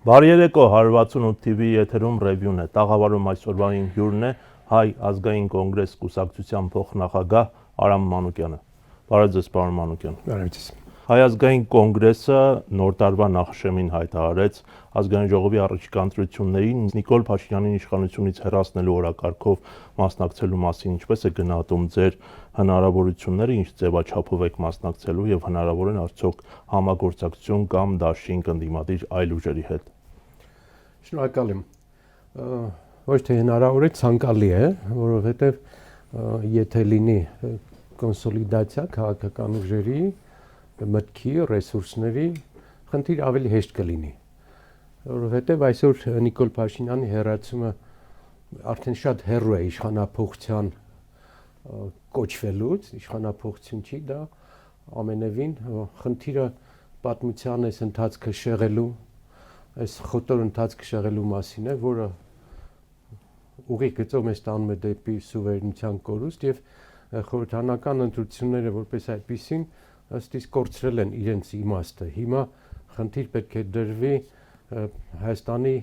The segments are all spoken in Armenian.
Բարի երեկո, 168 TV եթերում ռևյուն է, տաղավարում այսօրվա հյուրն է Հայ ազգային կոնգրես կուսակցության փոխնախագահ Արամ Մանուկյանը։ Բարև ձեզ, պարոն Մանուկյան։ Բարև ձեզ։ Հայ ազգային կոնգրեսը նոր տարվա նախշեմին հայտարարեց ազգային ժողովի առաջիկա ընտրություններին Նիկոլ Փաշինյանին իշխանությունից հեռացնելու օրակարգով մասնակցելու մասին, ինչպես է գնահատում ձեր հնարավորությունները, ինչ ձևաչափով եք մասնակցելու եւ հնարավոր են արդյոք համագործակցություն կամ դաշինք ընդդիմադիր այլ ուժերի հետ։ Շնորհակալ եմ։ Ոչ թե հնարավոր է, ցանկալի է, որովհետեւ եթե լինի կոնսոլիդացիա քաղաքական ուժերի մտքի, ռեսուրսների, խնդիր ավելի հեշտ կլինի, որովհետև այսօր Նիկոլ Փաշինյանի հեռացումը արդեն շատ հեռու է իշխանափոխության կոչվելուց, իշխանափոխություն չի, դա ամենևին խնդիրը պատմության այս ընթացքը շեղելու, այս խոտոր ընթացքը շեղելու մասին է, որը ուղիղ գծով մեզ տանում է դեպի սուվերենության կորուստ եւ խորհրդանական ընտրությունները որպես այդպիսին ըստ իս կորցրել են իրենց իմաստը։ Հիմա խնդիր պետք է դրվի Հայաստանի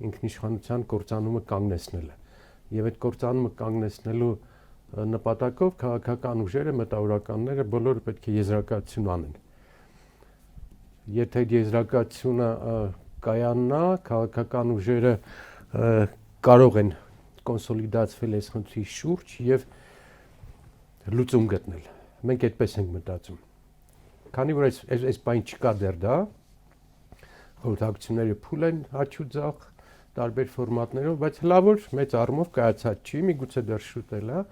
ինքնիշխանության կործանումը կանգնեցնելը։ Եվ այդ կործանումը կանգնեցնելու նպատակով քաղաքական ուժերը, մտավորականները բոլորը պետք է եզրակացություն անեն։ Եթե եզրակացությունը կայանա, քաղաքական ուժերը կարող են կոնսոլիդացվել այս խնդրի շուրջ եւ լուծում գտնել։ Մենք այդպես ենք մտածում։ Քանի որ այս բան չկա դեռ դա, խորհրդակցությունները փուլ են աչուձախ տարբեր ֆորմատներով, բայց հլավոր մեծ առումով կայացած չի, միգուցե դեռ շուտ էլ է։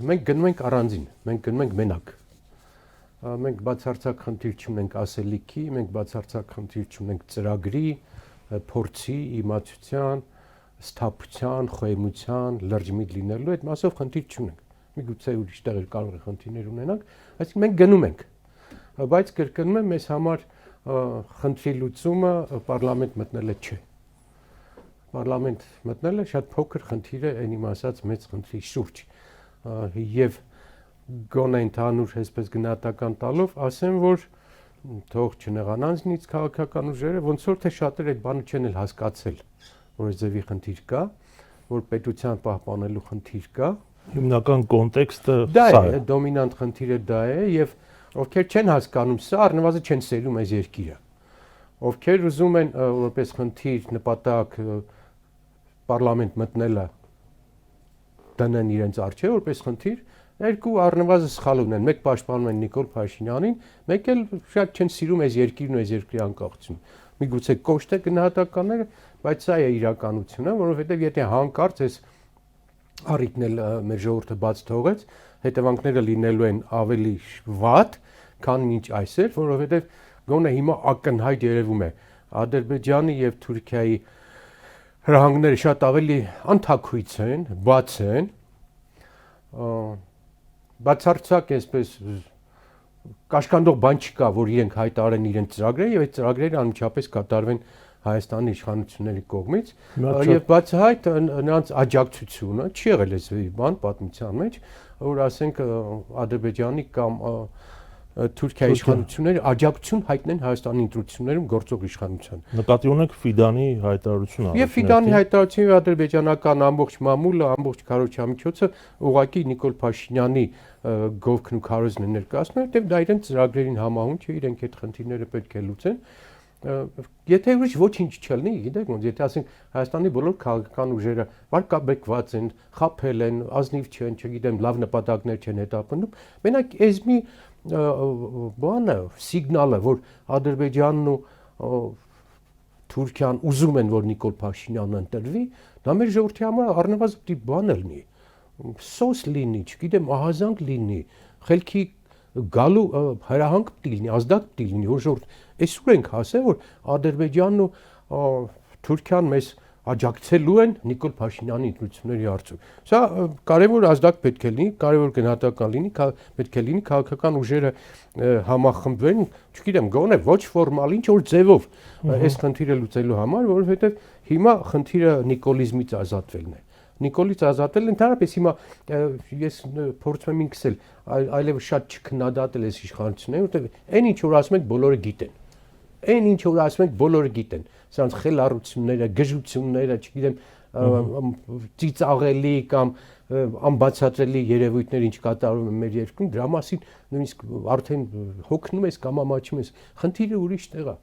Մենք գնում ենք առանձին, մենք գնում ենք մենակ։ Մենք բացարձակ խնդիր չունենք ասելիքի, մենք բացարձակ խնդիր չունենք ծրագրի, փորձի, իմացության, սթափության, խոյմության, լրջմիտ լինելու, այդ մասով խնդիր չունենք։ Միգուցե ուրիշ տեղեր կարող է խնդիրներ ունենանք, այսինքն մենք գնում ենք։ Բայց կրկնում եմ, մեզ համար խնդրի լուծումը պարլամենտ մտնելը չէ։ Պարլամենտ մտնելը շատ փոքր խնդիր է այն իմ ասած մեծ խնդրի շուրջ։ Եվ գոնե ընդհանուր այսպես գնահատական տալով ասեմ, որ թող չնեղանան ինձ քաղաքական ուժերը, ոնց որ թե շատերը այդ բանը չեն էլ հասկացել, որ այս ձևի խնդիր կա, որ պետության պահպանելու խնդիր կա։ Հիմնական կոնտեքստը դա է, դոմինանտ խնդիրը դա է եւ ովքեր չեն հասկանում սա, առնվազն չեն սերում այս երկիրը։ Ովքեր ուզում են որպես խնդիր նպատակ պարլամենտ մտնելը դնեն իրենց առջև որպես խնդիր, երկու առնվազն սխալ ունեն։ Մեկ պաշտպանում են Նիկոլ Փաշինյանին, մեկ էլ շատ չեն սիրում այս երկիրն ու այս երկրի անկախությունը։ Միգուցե կոշտ է գնահատականները, բայց սա է իրականությունը, որովհետև եթե հանկարծ այս առիթն էլ մեր ժողովուրդը բաց թողեց, հետևանքները լինելու են ավելի վատ, քան ինչ այսօր, որովհետև գոնե հիմա ակնհայտ երևում է Ադրբեջանի եւ Թուրքիայի հրահանգները շատ ավելի անթաքույց են, բաց են, բացարձակ այսպես կաշկանդող բան չկա, որ իրենք հայտարարեն իրենց ծրագրերը եւ այդ ծրագրերը անմիջապես կատարվեն Հայաստանի իշխանությունների կողմից եւ բացահայտ նրանց աջակցությունը չի եղել այս բան պատմության մեջ, որ ասենք Ադրբեջանի կամ Թուրքիայի իշխանությունները աջակցություն հայտնեն Հայաստանի ընտրություններում գործող իշխանության։ Նկատի ունեք Ֆիդանի հայտարարությունը։ Եվ Ֆիդանի հայտարարությունը եւ ադրբեջանական ամբողջ մամուլը, ամբողջ քարոզչամիջոցը ուղղակի Նիկոլ Փաշինյանի գովքն ու քարոզն են ներկայացնում, որտեղ դա իրենց ծրագրերին համահունչ է, իրենք այդ խնդիրները պետք է լուծեն։ Եթե ուրիշ ոչինչ չլինի, գիտեք ոնց, եթե ասենք Հայաստանի բոլոր քաղաքական ուժերը վարկաբեկված են, խաբել են, ազնիվ չեն, չգիտեմ, լավ նպատակներ չեն հետապնդում, մենակ այս մի բանը, սիգնալը, որ Ադրբեջանն ու Թուրքիան ուզում են, որ Նիկոլ Փաշինյանն ընտրվի, դա մեր ժողովրդի համար առնվազն պիտի բան լինի, սոս լինի, չգիտեմ, ահազանգ լինի, խելքի գալու հրահանգ պիտի լինի, ազդակ պիտի լինի, որ ժողովուրդ այսօր ենք հասել, որ Ադրբեջանն ու Թուրքիան մեզ աջակցելու են Նիկոլ Փաշինյանի ընտրությունների հարցում։ Սա կարևոր ազդակ պետք է լինի, կարևոր գնահատական լինի, պետք է լինի քաղաքական ուժերը համախմբվեն, չգիտեմ, գոնե ոչ ֆորմալ, ինչ որ ձևով այս խնդիրը լուծելու համար, որովհետև հիմա խնդիրը նիկոլիզմից ազատվելն է։ Նիկոլից ազատել ընդհանրապես հիմա ես փորձում եմ ինքս էլ այլևս շատ չքննադատել այս իշխանությունները, որտեղ այն ինչ որ ասում ենք բոլորը գիտեն։ Այն ինչ որ ասում ենք բոլորը գիտեն։ սրանց խելառությունները, գժությունները, չգիտեմ, ծիծաղելի կամ անբացատրելի երևույթներ ինչ կատարում են մեր երկրում, դրա մասին նույնիսկ արդեն հոգնում ես կամ ամաչում ես, խնդիրը ուրիշ տեղ է։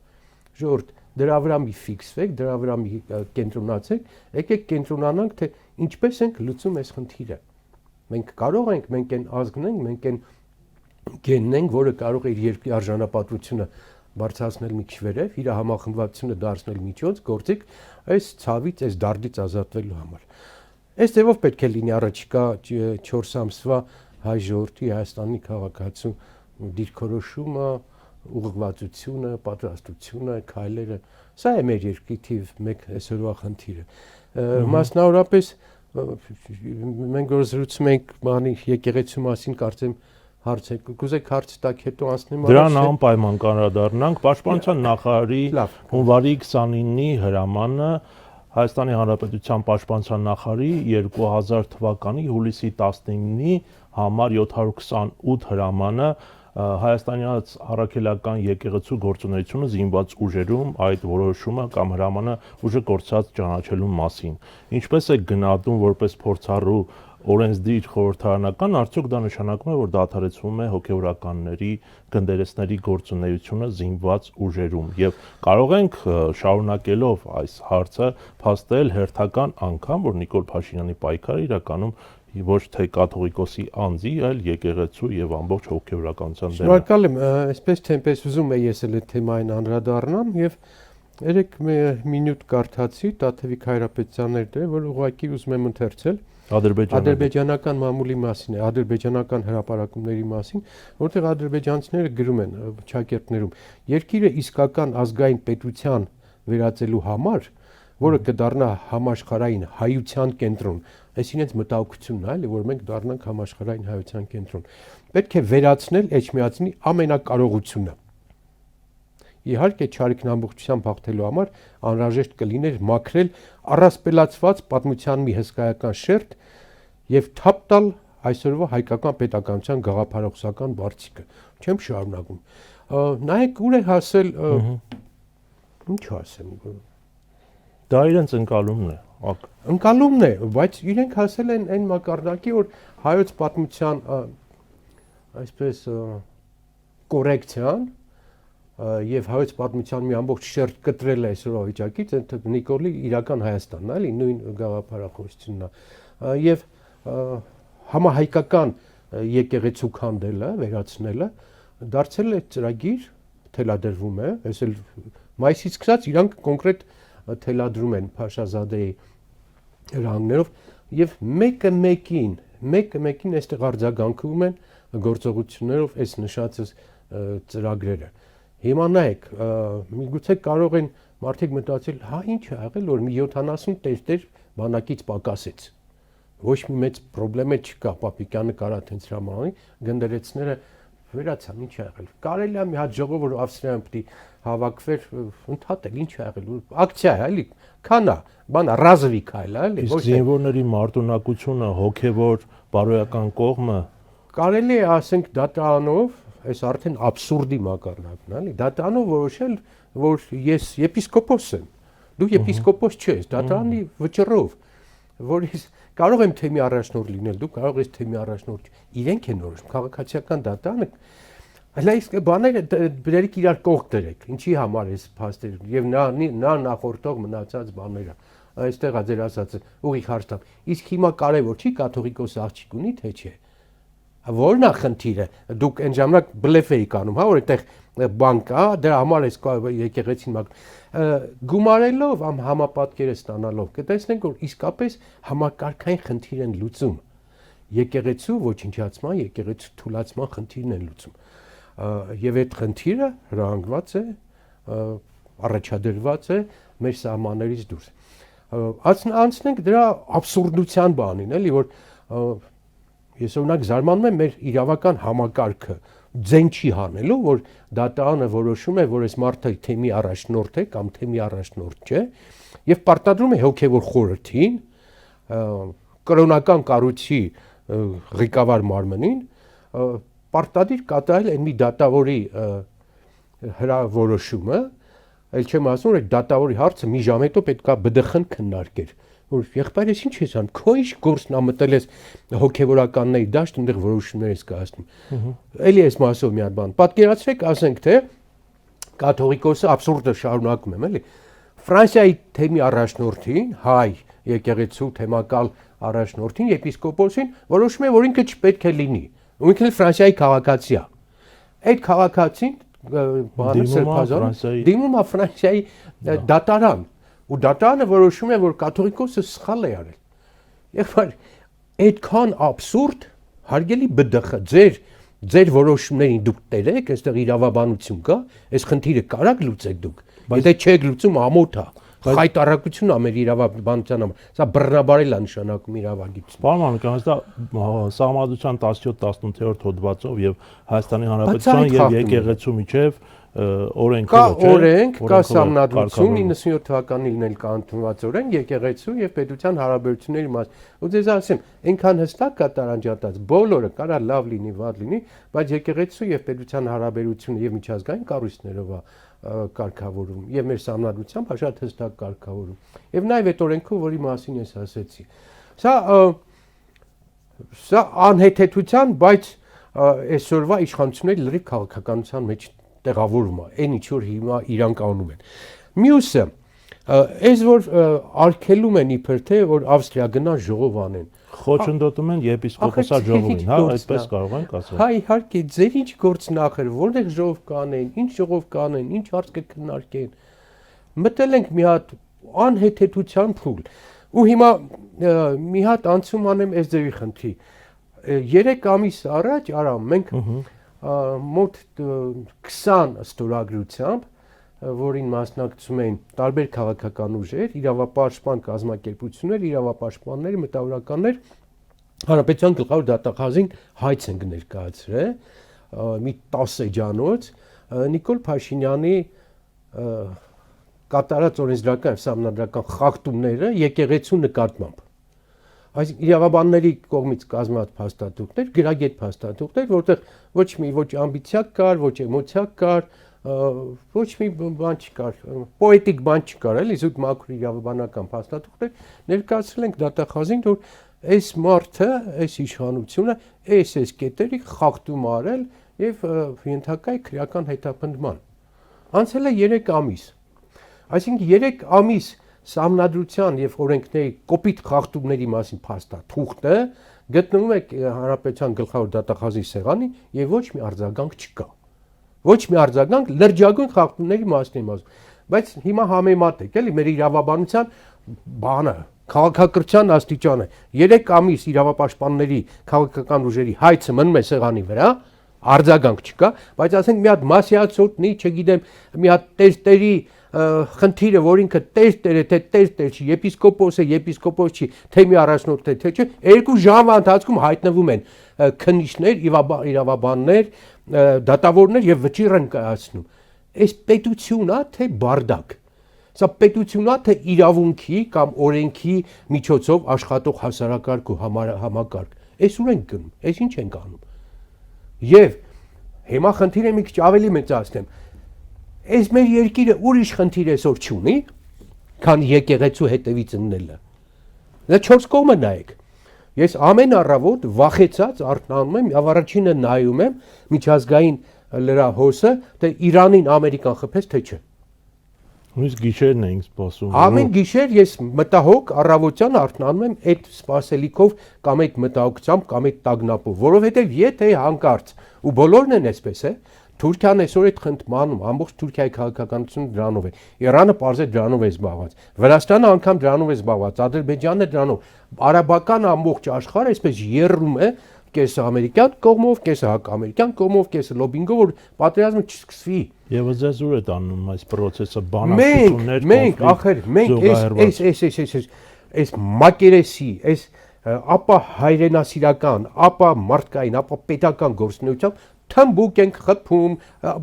Ժողովուրդ, դրա վրա մի ֆիքսվեք, դրա վրա մի կենտրոնացեք, եկեք կենտրոնանանք, թե ինչպես ենք լուծում այս խնդիրը։ Մենք կարող ենք, մենք այն ազգն ենք, մենք այն գենն ենք, որը կարող է իր երկրի արժանապատվությունը բարձրացնել մի քիչ վերև, իր համախմբվածությունը դարձնել միջոց, գործիք այս ցավից, այս դարդից ազատվելու համար։ Այս ձևով պետք է լինի առաջիկա 4 ամսվա հայ ժողովրդի Հայաստանի քաղաքացու դիրքորոշումը, ուղղվածությունը, պատրաստությունը, քայլերը։ Սա է մեր երկրի թիվ 1 այսօրվա խնդիրը։ Մասնավորապես մենք որ զրուցում ենք բանի եկեղեցու մասին, կարծեմ հարցեք, կուզեք հարց տակ հետո անցնեմ Դրան անպայման կանդրադառնանք Պաշտպանության նախարարի հունվարի 29-ի հրամանը Հայաստանի Հանրապետության Պաշտպանության նախարարի 2000 թվականի հուլիսի 19-ի համար 728 հրամանը Հայաստանյան առաքելական եկեղեցու գործունեությունը զինված ուժերում այդ որոշումը կամ հրամանը ուժը կորցած ճանաչելու մասին։ Ինչպես է գնահատում որպես փորձառու օրենսդիր խորհրդարանական, արդյոք դա նշանակում է, որ դադարեցվում է հոգևորականների, գնդերեսների գործունեությունը զինված ուժերում եւ կարող ենք շարունակելով այս հարցը փաստել հերթական անգամ, որ Նիկոլ Փաշինյանի պայքարը իրականում ոչ թե կաթողիկոսի անձի, այլ եկեղեցու եւ ամբողջ հոգևորականության դեմ։ Շնորհակալ եմ, այսպես թե այնպես ուզում եմ ես էլ այդ թեմային անդրադառնամ եւ երեք մինուտ կարդացի Տաթևիկ Հայրապետյաններ դե, որ ուղղակի ուզում եմ ընթերցել ադրբեջանական մամուլի մասին, ադրբեջանական հրապարակումների մասին, որտեղ ադրբեջանցիները գրում են ճակերտներում. երկիրը իսկական ազգային պետության վերածելու համար, որը կդառնա համաշխարհային հայության կենտրոն, այս իրենց մտահոգությունն է, էլի, որ մենք դառնանք համաշխարհային հայության կենտրոն, պետք է վերացնել Էջմիածնի ամենակարողությունը։ Իհարկե ճարիքն ամբողջությամբ հաղթելու համար անհրաժեշտ կլիներ մաքրել առասպելացված պատմության մի հսկայական շերտ եւ թափ տալ այսօրվա հայկական պետականության գաղափարախոսական բարձիկը։ Չեմ շարունակում։ Նայեք ուր է հասել, ինչ ասեմ, դա իրենց ընկալումն է, ընկալումն է, բայց իրենք հասել են այն մակարդակի, որ հայոց պատմության այսպես կորեկցիան եւ հայոց պատմության մի ամբողջ շերտ կտրել է այսօրվա վիճակից, այդ Նիկոլի իրական Հայաստանն է, էլի նույն գաղափարախոսությունն է եւ համահայկական եկեղեցու քանդելը, վերացնելը դարձել է ծրագիր, թելադրվում է, այս էլ մայիսից սկսած իրանք կոնկրետ թելադրում են Փաշազադեի հրահանգներով եւ մեկը մեկին այստեղ արձագանքվում են գործողություններով այս նշածս ծրագրերը։ Հիմա նայեք, միգուցե կարող են մարդիկ մտածել, հա ինչ է եղել, որ մի 70 տերտեր բանակից պակասեց։ Ոչ մի մեծ խնդրեմ չկա, Պապիկյանը կարա տենց հրամանի, գնդերեցները վերացան, ինչ է եղել։ Կարելի է մի հատ ժողով, որ Ավստրիայում պիտի հավաքվեր, ընդհատել, ինչ է եղել, ակցիա է, էլի, քանա, բանա, ռազվի քայլ է, էլի, ոչ թե զինվորների մարտունակությունը, հոգևոր բարոյական կողմը կարելի է ասենք դատարանով այս արդեն աբսուրդի մակարդակն է, էլի, դատարանով որոշել, որ ես եպիսկոպոս եմ, դու եպիսկոպոս չես, դատարանի վճռով, որ ես կարող եմ թեմի առաջնորդ լինել, դու կարող ես թեմի առաջնորդ, իրենք են որոշում, քաղաքացիական դատարանը, այլ այս բաները դրեք իրար կողք դրեք, ինչի համար էս փաստերը, եւ նա նախորդող մնացած բաները, այստեղ է ձեր ասածը, ուղիղ հարց տամ, իսկ հիմա կարևոր չի կաթողիկոս աղջիկ ունի, թե չէ։ Որն է խնդիրը, դուք այն ժամանակ բլեֆ էիք անում, հա, որ այդտեղ բան կա, դրա համար էս եկեղեցին գումարելով համապատկերը ստանալով կտեսնենք, որ իսկապես համակարգային խնդիր են լուծում։ Եկեղեցու ոչնչացման, եկեղեցու թուլացման խնդիրն են լուծում։ Եվ այդ խնդիրը հրահանգված է, առաջադրված է մեր սահմաններից դուրս։ Անցնենք դրա աբսուրդության բանին, էլի, որ ես օրինակ զարմանում եմ մեր իրավական համակարգը ձեն չի հանելու, որ դատարանը որոշում է, որ այս մարդը թեմի առաջնորդ է կամ թեմի առաջնորդ չէ, եւ պարտադրում է հոգեվոր խորհրդին, կրոնական կառույցի ղեկավար մարմնին, պարտադիր կատարել այն մի դատավորի որոշումը, այլ չեմ ասում, որ դատավորի հարցը մի ժամ հետո պետքա բդխն քննարկեր։ Որ եղբայրս ինչ ես անում, քո ինչ գործն ամտել ես հոգևորականների դաշտ, այնտեղ որոշումներ ես կայացնում։ Էլի ես մասով մի հատ բան։ Պատկերացրեք, ասենք թե կաթողիկոսը абսուրդը շարունակում եմ, էլի։ Ֆրանսիայի թեմի առաջնորդին, հայ եկեղեցու թեմակալ առաջնորդին, եպիսկոպոսին որոշում է, որ ինքը չպետք է լինի։ Ու ինքը Ֆրանսիայի քաղաքացի է։ Այդ քաղաքացին բանը սրբազան դիմում է Ֆրանսիայի դատարան։ Ու դատարանը որոշում է, որ կաթողիկոսը սխալ է արել։ Եղբայր, այդքան абսուրդ, հարգելի ԲԴԽ, ձեր որոշումներին դուք տերեք, այստեղ իրավաբանություն կա, այս խնդիրը կարաք լուծեք դուք։ Եթե չեք լուծում, ամոթ է։ Խայտարակություն է մեր իրավաբանության համար։ Սա բռնաբարել է նշանակում իրավագիտություն։ Պարոն Մանուկյան, դա Սահմանադրության 17-18-րդ հոդվածով եւ Հայաստանի Հանրապետության եւ եկեղեցու միջև օրենք կա օրենք, կա Սահմանադրություն 97 թվականին էլ կա ընդունված օրենք եկեղեցու եւ պետության հարաբերությունների մասին։ Ու ձեզ ասեմ, այնքան հստակ կա տարանջատած, բոլորը կարա լավ լինի, վատ լինի, բայց եկեղեցու եւ պետության հարաբերությունը եւ միջազգային կառույցներով է կարգավորում եւ մեր Սահմանադրությամբ շատ հստակ կարգավորում։ Եվ նաեւ այդ օրենքով, որի մասին ես ասեցի։ Սա անհեթեթության, բայց այսօրվա իշխանությունների լրիվ քաղաքականության մեջ տեղավորում է, այն ինչ որ հիմա իրանք անում են։ Մյուսը, այս որ արգելում են իբր թե որ Ավստրիա գնա ժողով անեն։ Խոչընդոտում են եպիսկոպոսա ժողովին, հա, այդպես կարող ենք ասել։ Հա, իհարկե, ձեր ինչ գործնախեր, որտեղ ժողով կանեն, ինչ ժողով կանեն, ինչ հարց կքննարկեն։ Մտել ենք մի հատ անհեթեթության փուլ։ Ու հիմա մի հատ անցում անեմ այս ձևի խնդրի։ 3 ամիս առաջ արա մենք մոտ 20 ստորագրությամբ, որին մասնակցում էին տարբեր քաղաքական ուժեր, իրավապաշտպան կազմակերպություններ, իրավապաշտպաններ, մտավորականներ, Հանրապետության գլխավոր դատախազին հայց են ներկայացրել, մի 10 էջանոց Նիկոլ Փաշինյանի կատարած օրենսդրական եւ սահմանադրական խախտումները եկեղեցու նկատմամբ։ Այսինքն իրավաբանների կողմից կազմված փաստաթուղթեր, գրագետ փաստաթուղթեր, որտեղ ոչ մի ոչ ամբիցիա կար, ոչ էմոցիա կար, ոչ մի բան չկար, պոետիկ բան չկար, էլի զուտ մաքուր իրավաբանական փաստաթուղթեր ներկայացրել ենք դատախազին, որ այս մարդը, այս իշխանությունը, այս կետերի խախտում արել եւ ենթակա է քրեական հետապնդման։ Անցել է 3 ամիս։ Այսինքն 3 ամիս Սահմանադրության եւ օրենքների կոպիտ խախտումների մասին փաստաթուղթը գտնվում է Հանրապետության գլխավոր դատախազի սեղանին եւ ոչ մի արձագանք չկա։ Ոչ մի արձագանք լրջագույն խախտումների մասին եմ ասում։ Բայց հիմա համեմատեք, էլի մեր իրավաբանության բանը, քաղաքակրթության աստիճանը 3 ամիս իրավապաշտպանների քաղաքական ուժերի հայցը մնում է սեղանի վրա, արձագանք չկա, բայց ասենք մի հատ մասիացոտնի, չգիտեմ, մի հատ տեստերի խնդիրը, որ ինքը տեր է, թե տեր չի, եպիսկոպոս է, եպիսկոպոս չի, թե մի առաջնորդ է, թե չէ, 2 ժամվա ընթացքում հայտնվում են քննիչներ, իրավաբաններ, դատավորներ եւ վճիռ են կայացնում։ Այս պետություն է, թե բարդակ։ Սա պետություն է, թե իրավունքի կամ օրենքի միջոցով աշխատող հասարակարգ ու համակարգ։ Այս ուր ենք գնում, այս ինչ ենք անում։ Եվ հիմա խնդիրը մի քիչ ավելի մեծացնեմ։ Այս մեր երկիրը ուրիշ խնդիր այսօր չունի, քան եկեղեցու հետևից ըննելը։ Դա 4 կողմը նայեք։ Ես ամեն առավոտ վախեցած արթնանում եմ, առաջինը նայում եմ միջազգային լրահոսը, թե Իրանին Ամերիկան խփեց, թե չէ։ Նույնիսկ գիշերն էինք սպասում։ Ամեն գիշեր ես մտահոգ առավոտյան արթնանում եմ այդ սպասելիքով կամ այդ մտահոգությամբ կամ այդ տագնապով, որովհետև եթե հանկարծ ու բոլորն են այսպես է, Թուրքիան այսօր այդ խնդրում ամբողջ Թուրքիայի քաղաքականությունը դրանով է։ Իրանը պարզ է դրանով է զբաղված։ Վրաստանը անգամ դրանով է զբաղված, Ադրբեջանը դրանով։ Արաբական ամբողջ աշխարհը այսպես եռում է կեսը ամերիկյան կողմով, կեսը հակամերիկյան կողմով, կեսը լոբինգով, որ պատերազմը չսկսվի։ Եվ ձեզ ուր է տանում այս process-ը բանակցություններ, մենք ախր մենք այս մակերեսի, այս ապա հայրենասիրական, ապա մարդկային, ապա պետական գործունեությամբ թմբուկ ենք խփում,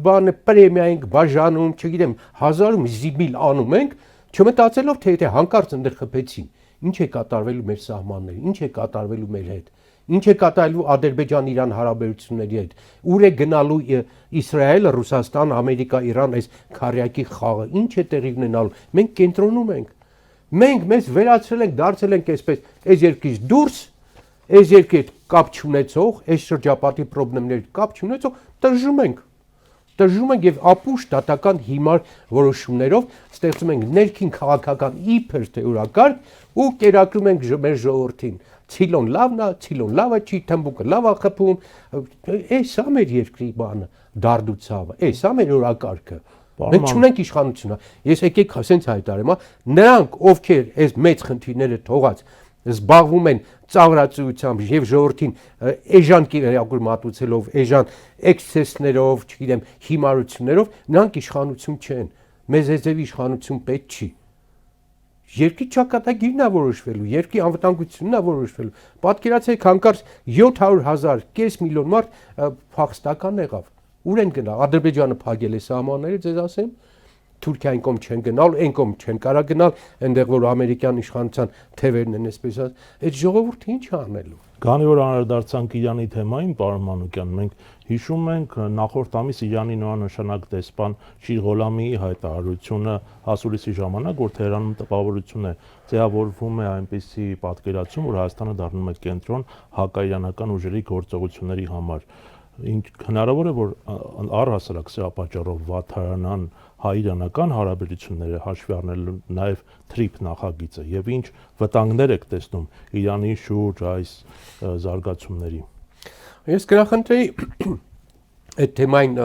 բանը պրեմիա ենք բաժանում, չգիտեմ, հազարում զիբիլ անում ենք, չմտածելով թե եթե հանկարծ ընդեր խփեցին, ինչ է կատարվելու մեր սահմանները, ինչ է կատարվելու մեր հետ։ Ինչ է կատարելու Ադրբեջան-Իրան հարաբերությունների հետ։ Ուր է գնալու Իսրայելը, Ռուսաստան, Ամերիկա, Իրան այս քարյակի խաղը։ Ինչ է տեղի ունենալու։ Մենք կենտրոնում ենք։ Մենք մեզ վերացրել ենք, դարձել ենք այսպես այս երկրից դուրս, այս երկրի հետ կապ չունեցող, այս շրջապատի խնդիրների կապ չունեցող տժժում ենք։ Տժժում ենք եւ ապուշ դատական հիմար որոշումներով ստեղծում ենք ներքին քաղաքական իբր թե օրակարգ ու կերակրում ենք մեր ժողովրդին։ Ցիլոն լավն է, ցիլոն լավը չի, թմբուկը լավ է խփում։ Էս է մեր երկրի բանը, դարդուցավը։ Էս է մեր օրակարգը։ Մենք չունենք իշխանությունը։ Ես եկեք ասենց հայտարարեմ, նրանք, ովքեր այս մեծ խնդիրները թողած զբաղվում են ծաղրացիությամբ եւ ժողովրդին էժան կիրակուր մատուցելով, էժան էքսեսներով, չգիտեմ, հիմարություններով, նրանք իշխանություն չեն։ Մեզ էզեւի իշխանություն պետք չի։ Երկրի ճակատագիրն է որոշվելու, երկրի անվտանգությունն է որոշվելու։ Պատկերացրեք, հանկարծ 700,000, կես միլիոն մարդ փախստական եղավ։ Ուր են գնալ։ Ադրբեջանը փակել է սահմանները, ձեզ ասեմ։ Թուրքիային կողմ չեն գնալ, այն կողմ չեն կարող գնալ, այնտեղ որ ամերիկյան իշխանության թևերն են, այսպես ասած, այդ ժողովուրդը ինչ անելու։ Քանի որ անդրադարձանք Իրանի թեմային, պարոն Մանուկյան, մենք հիշում ենք նախորդ ամիս Իրանի նորանշանակ դեսպան Շիր Ղոլամիի հայտարարությունը հասուլիսի ժամանակ, որ Թեհրանում տպավորություն է ձևավորվում է այնպիսի պատկերացում, որ Հայաստանը դառնում է կենտրոն հակաիրանական ուժերի գործողությունների համար։ Ինչ հնարավոր է, որ առհասարակ սրա պատճառով վատթարանան հայ-իրանական հարաբերությունները հաշվի առնելու նաև թրիփ նախագիծը եւ ինչ վտանգներ եք տեսնում Իրանի շուրջ այս զարգացումների։ Ես կրախնդրեի այդ թեմային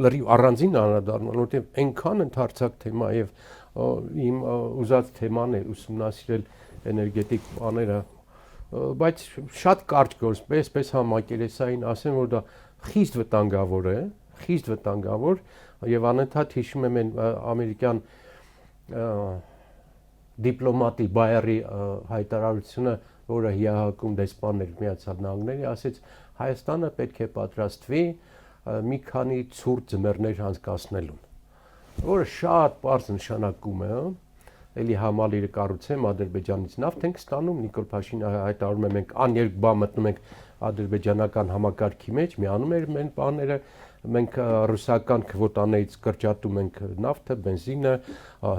լրիվ առանձին անդրադառնալ, որովհետեւ այնքան ընդհանրացակ թեմա եւ իմ ուզած թեման է ուսումնասիրել էներգետիկ բաները, բայց շատ կարճ գործ, պես համակերեսային ասեմ, որ դա խիստ վտանգավոր է, խիստ վտանգավոր եւ անընդհատ հիշում եմ այն ամերիկյան դիպլոմատի Բայերի հայտարարությունը, որը հիահակում դեսպաններ Միացյալ Նահանգների, ասեց Հայաստանը պետք է պատրաստվի մի քանի ցուրտ ձմեռներ անցկացնելուն, որը շատ པարզ նշանակում է, էլի համալիրը կառուցեմ Ադրբեջանից նավթ ենք ստանում, Նիկոլ Փաշինյանը հայտարարում է մենք աներկբա մտնում ենք ադրբեջանական համակարգի մեջ, միանում էր մեր բաները, մենք ռուսական քվոտաներից կրճատում ենք նավթը, բենզինը,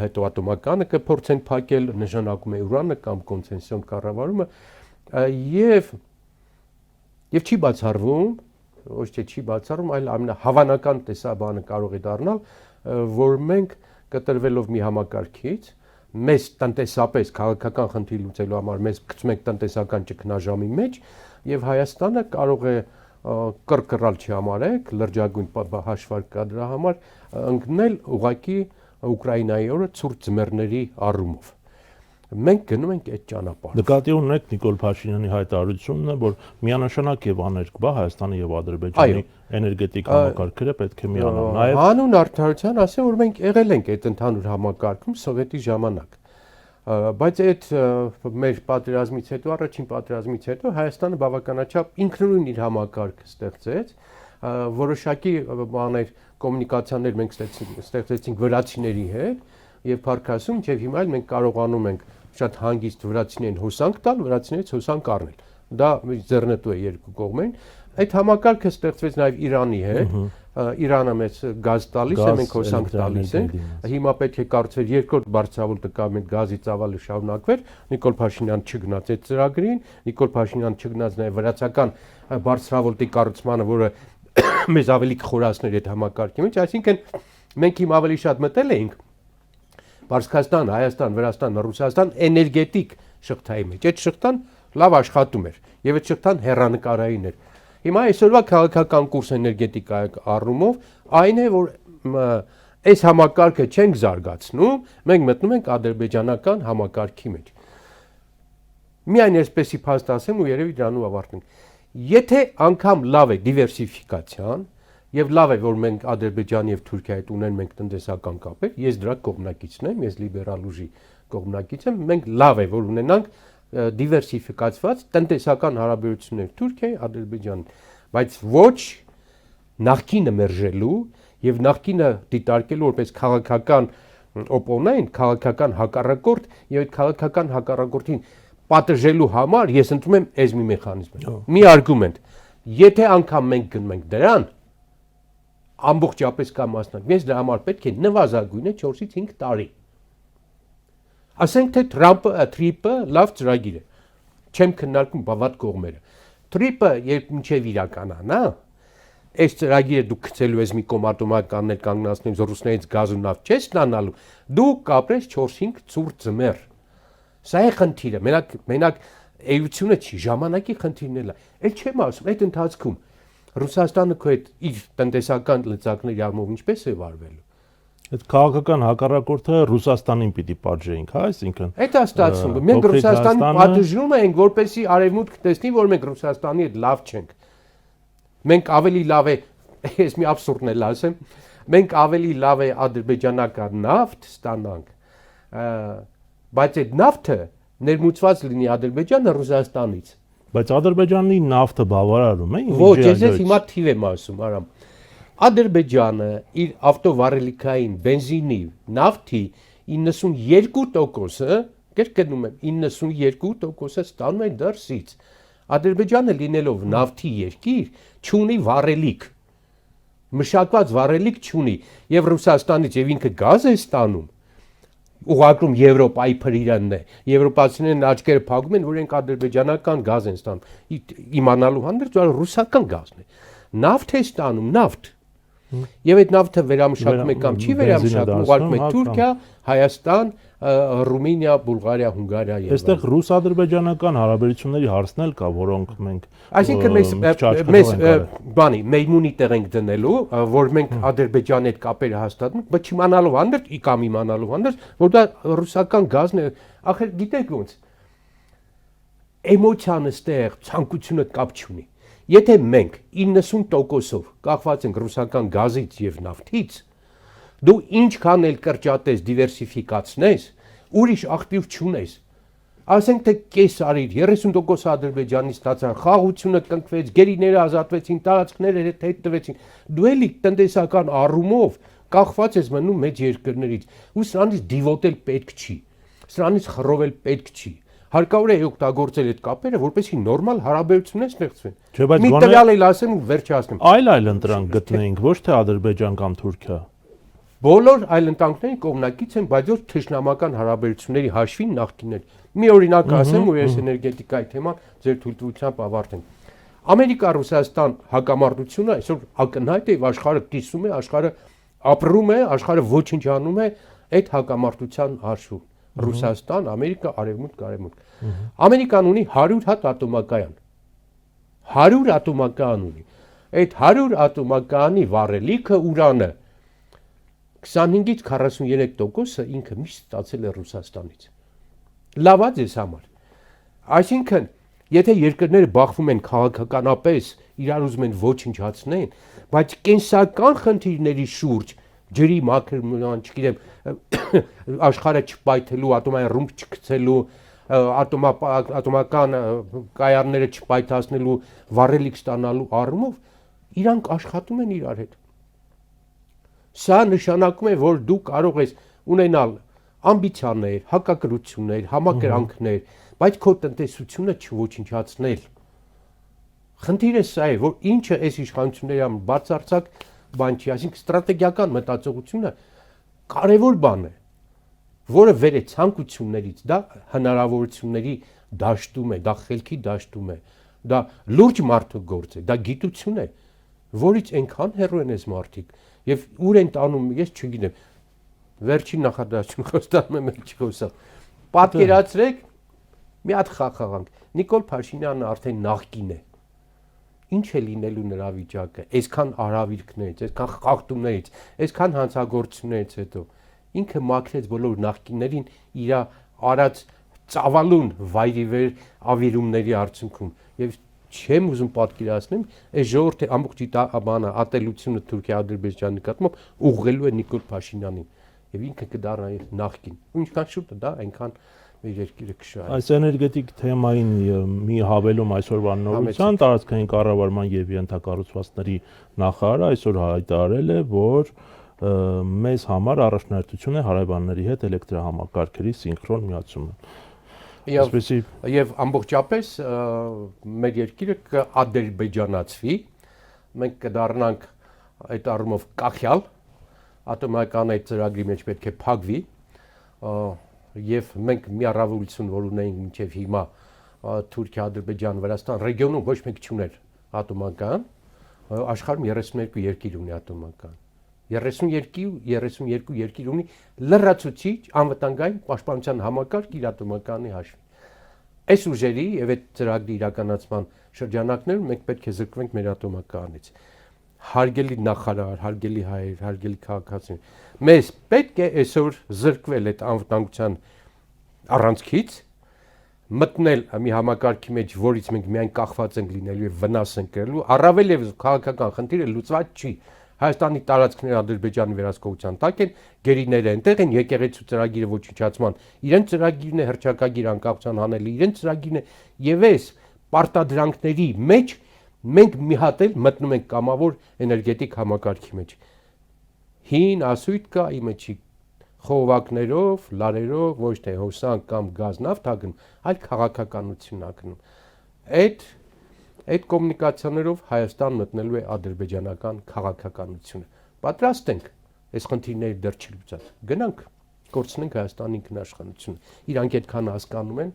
հետո ատոմականը կփորձենք փակել, նշանակում է ուրանը կամ կոնցեսիոն կառավարումը եւ չի բացառվում, ոչ թե չի բացառվում, այլ ամենահավանական տեսաբանը կարող է դառնալ, որ մենք կտրվելով մի համակարգից մեզ տնտեսապես քաղաքական խնդիր լուծելու համար մեզ գցում ենք տնտեսական ճգնաժամի մեջ եւ Հայաստանը կարող է կրկռալ չհամարեք լրջագույն հաշվարկ կա դրա համար ընկնել ուղակի Ուկրաինայի օրը ցուրտ ձմեռների առումով մենք գնում ենք այդ ճանապարհով։ Նկատի ունեք Նիկոլ Փաշինյանի հայտարարությունն է, որ միանշանակ եւ աներկբա Հայաստանի եւ Ադրբեջանի էներգետիկ համակարգերը պետք է միանան։ Նաեւ հանուն արդարության ասեմ, որ մենք եղել ենք այդ ընդհանուր համակարգում սովետի ժամանակ։ Բայց այդ մեր պատերազմից հետո, առաջին պատերազմից հետո Հայաստանը բավականաչափ ինքնուրույն իր համակարգը ստեղծեց, որոշակի բաներ կոմունիկացիաներ մենք ստեղծեցինք վրացիների հետ եւ փառքասում եւ հիմա էլ մենք կարողանում ենք շատ հանգիստ վրացիներին հոսանք տալ, վրացիներից հոսանք առնել։ Դա ձեռնտու է երկու կողմերին։ Այդ համակարգը ստեղծվեց նաեւ Իրանի հետ, Իրանը մեզ գազ տալիս է, մենք հոսանք տալիս ենք։ Հիմա պետք է կառուցվեր երկրորդ բարձրավոլտը կամ այդ գազի ծավալը շարունակվեր, Նիկոլ Փաշինյանը չգնաց այդ ծրագրին, Նիկոլ Փաշինյանը չգնաց նաեւ վրացական բարձրավոլտի կառուցմանը, որը մեզ ավելի կխորացներ այդ համակարգի մեջ, այսինքն մենք հիմա ավելի շատ մտել էինք Պարսկաստան, Հայաստան, Վրաստան, Ռուսաստան էներգետիկ շղթայի մեջ։ Այդ շղթան լավ աշխատում էր եւ այդ շղթան հեռանկարային էր։ Հիմա այսօրվա քաղաքական կուրս էներգետիկայի առումով այն է, որ այս համակարգը չենք զարգացնում, մենք մտնում ենք ադրբեջանական համակարգի մեջ։ Միայն այսպեսի փաստ ասեմ ու երևի դրանով ավարտենք։ Եթե անգամ լավ է դիվերսիֆիկացիան եւ լավ է, որ մենք Ադրբեջանի եւ Թուրքիայի հետ ունեն մենք տնտեսական կապեր, ես դրա կողմնակիցն եմ, ես լիբերալ ուժի կողմնակից եմ, մենք լավ է, որ ունենանք դիվերսիֆիկացված տնտեսական հարաբերություններ Թուրքիայի, Ադրբեջանի, բայց ոչ նախկինը մերժելու եւ նախկինը դիտարկելու որպես քաղաքական օպոնենտ, քաղաքական հակառակորդ եւ այդ քաղաքական հակառակորդին պատժելու համար ես ընդունում եմ այս մի մեխանիզմ։ Մի արգումենտ։ Եթե անգամ մենք գնում ենք դրան, ամբողջապես կամ մասնակ, ես դրա համար պետք է նվազագույնը 4-ից 5 տարի։ Ասենք թե Թրիպը լավ ծրագիր է։ Չեմ քննարկում բավարար կողմերը։ Թրիպը երբ մինչև իրականանա, այս ծրագիրը դու գցելու ես մի կոմատոմականներ կանգնացնեմ ռուսներից գազ ու նավթ չես ստանալու, դու կապրես 4-5 ցուրտ ձմեռ։ Սա է խնդիրը, մենակ էությունը չի, ժամանակի խնդիրն է։ Այդ չեմ ասում, այդ ընթացքում Ռուսաստանը քո այդ իր տնտեսական լծակների առումով ինչպես է վարվելու։ Այդ քաղաքական հակառակորդը Ռուսաստանին պիտի պատժեինք, հա, այսինքն։ Այդ է ստացվում։ Մենք Ռուսաստանին պատժում ենք, որպեսզի արևմուտքը տեսնի, որ մենք Ռուսաստանի հետ լավ չենք։ Մենք ավելի լավ է, ես մի աբսուրդն էլ ասեմ, մենք ավելի լավ է ադրբեջանական նավթ ստանանք, բայց այդ նավթը ներմուծված լինի Ադրբեջանը Ռուսաստանից։ Բայց Ադրբեջանի նավթը բավարարում է։ Ոչ, ես հիմա թիվ եմ ասում, Արամ։ Ադրբեջանը իր ավտովարելիքային բենզինի, նավթի 92%-ը, կրկնում եմ, 92%-ը ստանում է դրսից։ Ադրբեջանը լինելով նավթի երկիր, չունի վառելիք, մշակված վառելիք չունի, եւ Ռուսաստանից եւ ինքը գազ է ստանում, ուղարկում Եվրոպայի փրիրանն է, եվրոպացիներն աչքերը փակում են, որ իրենք ադրբեջանական գազ են ստանում, իմանալու հանդերձ ռուսական գազն է, նավթ է ստանում, նավթ, եւ այդ նավթը վերամշակում է կամ չի վերամշակում, ուղարկում է Թուրքիա, Հայաստան, Ռումինիա, Բուլղարիա, Հունգարիա եւ այստեղ ռուս-ադրբեջանական հարաբերությունների հարցն էլ կա, որոնք մենք այսինքն մեզ բանի մեյմունի տեղ ենք դնելու, որ մենք Ադրբեջանի հետ կապերը հաստատում, բայց իմանալով հանդերձ կամ իմանալով հանդերձ, որ դա ռուսական գազն է, ախր գիտեք ոնց էմոցիան ստեղ ցանկությունը կապ չունի։ Եթե մենք 90%-ով կախված ենք ռուսական գազից եւ նավթից, դու ինչքան էլ կրճատես, դիվերսիֆիկացնես, ուրիշ աղբյուր չունես։ Ասենք թե կես արիր 30% Ադրբեջանի ստացան, խաղաղությունը կնքվեց, գերիները ազատվեցին, տարածքները հետ տվեցին։ Դու էլի տնտեսական առումով կախված ես մնում մեծ երկրներից, ու սրանից դիվոտել պետք չի։ Սրանից խռովել պետք չի։ Հարկավոր է օգտագործել այդ կապերը, որպեսզի նորմալ հարաբերություններ ստեղծվեն։ Մի տվյալ էլ ասեմ ու վերջացնեմ։ Այլ ընտրանք գտնեինք, ոչ թե Ադրբեջան կամ Թուրքիա։ Բոլոր այլ ընտրանքների կողմնակից են, բայց ոչ թշնամական հարաբերությունների հաշվին նախկիններ։ Մի օրինակ ասեմ, ու ես էներգետիկայի թեման ձեր թույլտվությամբ ավարտեմ։ Ամերիկա-Ռուսաստան հակամարտությունը այսօր ակնհայտ է, աշխարհը կիսում է, աշխարհը ապրում է, աշխարհը ոչնչանում է այդ հակամարտության հաշվով։ Ռուսաստան, Ամերիկա, Արևմուտք։ Ամերիկան ունի 100 հատ ատոմակայան։ 100 ատոմակայան ունի։ Այդ 100 ատոմակայանի վառելիքը ուրանը 25-ից 43%-ը ինքը միշտ ստացել է Ռուսաստանից։ Լավ է ձեզ համար։ Այսինքն, եթե երկրները բախվում են քաղաքականապես, իրար ուզում են ոչնչացնեն, բայց կենսական խնդիրների շուրջ ջրի մաքրման, չգիտեմ, աշխարհը չպայթելու, ատոմային ռումբ չգցելու, ատոմական կայանները չպայթացնելու, վառելիք ստանալու առումով իրանք աշխատում են իրար հետ։ Սա նշանակում է, որ դու կարող ես ունենալ ամբիցիաներ, հակակրություններ, համակրանքներ, բայց քո տնտեսությունը չոչնչացնել։ Խնդիրը սա է, որ ինչը այս իշխանությունների բացարձակ բան չի, այսինքն ստրատեգիական մտածողությունը կարևոր բան է, որը վեր է ցանկություններից, դա հնարավորությունների դաշտում է, դա խելքի դաշտում է, դա լուրջ մարդու գործ է, դա գիտություն է, որից այնքան հեռու են այս մարդիկ եւ ուր են տանում, ես չգիտեմ, վերջին նախադասություն խոստանում եմ չխոսալ։ Պատկերացրեք մի հատ խաղանք, Նիկոլ Փաշինյանը արդեն նախկին է։ Ինչ է լինելու նրա վիճակը, այսքան արհավիրքներից, այսքան խախտումներից, այսքան հանցագործություններից հետո ինքը մաքրեց բոլոր նախկիններին իր արած ծավալուն վայրիվեր ավիրումների արդյունքում եւ չեմ ուզում պատկերացնել, այս ժողովրդի ամբողջ բանը ատելությունը Թուրքիա-Ադրբեջանի նկատմամբ ուղղելու է Նիկոլ Փաշինյանին եւ ինքը կդառնա նախկին։ Ու ինչքան շուտ է դա, այնքան մեր երկիրը կշահի։ Այս էներգետիկ թեմային մի հավելում այսօրվա նորության տարածքային կառավարման եւ ենթակառուցվածքների նախարարը այսօր հայտարարել է, որ մեզ համար առաջնահերթություն է հարևանների հետ էլեկտրահամակարգերի սինխրոն միացումը։ Եվ ամբողջապես մեր երկիրը կադրբեջանացվի, մենք կդառնանք այդ առումով կախյալ, ատոմական այդ ծրագրի մեջ պետք է փակվի, եւ մենք մի առավելություն, որ ունենք մինչև հիմա Թուրքիա, Ադրբեջան, Վրաստան ռեգիոնում ոչ մեկ չուներ ատոմական, աշխարհում 32 երկիր ունի ատոմական։ 32 երկիր ունի լրացուցիչ անվտանգային պաշտպանության համակարգ իր ատոմականի հաշվին։ Այս ուժերի եւ այդ ծրագրի իրականացման շրջանակներում մենք պետք է զրկվենք մեր ատոմականից։ Հարգելի նախարար, հարգելի հայր, հարգելի քաղաքացիներ, մեզ պետք է այսօր զրկվել այդ անվտանգության առանցքից, մտնել մի համակարգի մեջ, որից մենք միայն կախված ենք լինելու եւ վնաս ենք կրելու, առավել եւս քաղաքական խնդիրը լուծված չի։ Հայաստանի տարածքները Ադրբեջանի վերահսկողության տակ են, գերիները այնտեղ են, եկեղեցու ծրագիրը ոչնչացման, իրենց ծրագիրն է հռչակագիր անկախության հանելը, իրենց ծրագիրն է եւ այս պարտադրանքների մեջ մենք մի հատ էլ մտնում ենք կամավոր էներգետիկ համակարգի մեջ։ Հին ասույթ կա իմիջի խողովակներով, լարերով, ոչ թե հոսանք կամ գազ նավթ ագնում, այլ քաղաքականություն ագնում։ Այդ կոմունիկացիաներով Հայաստան մտնելու է ադրբեջանական քաղաքականությունը։ Պատրաստ ենք այս խնդիրները դեռ չլուծած։ Գնանք, կորցնենք Հայաստանի ինքնաշխատությունը։ Իրանք այդքան հասկանում են,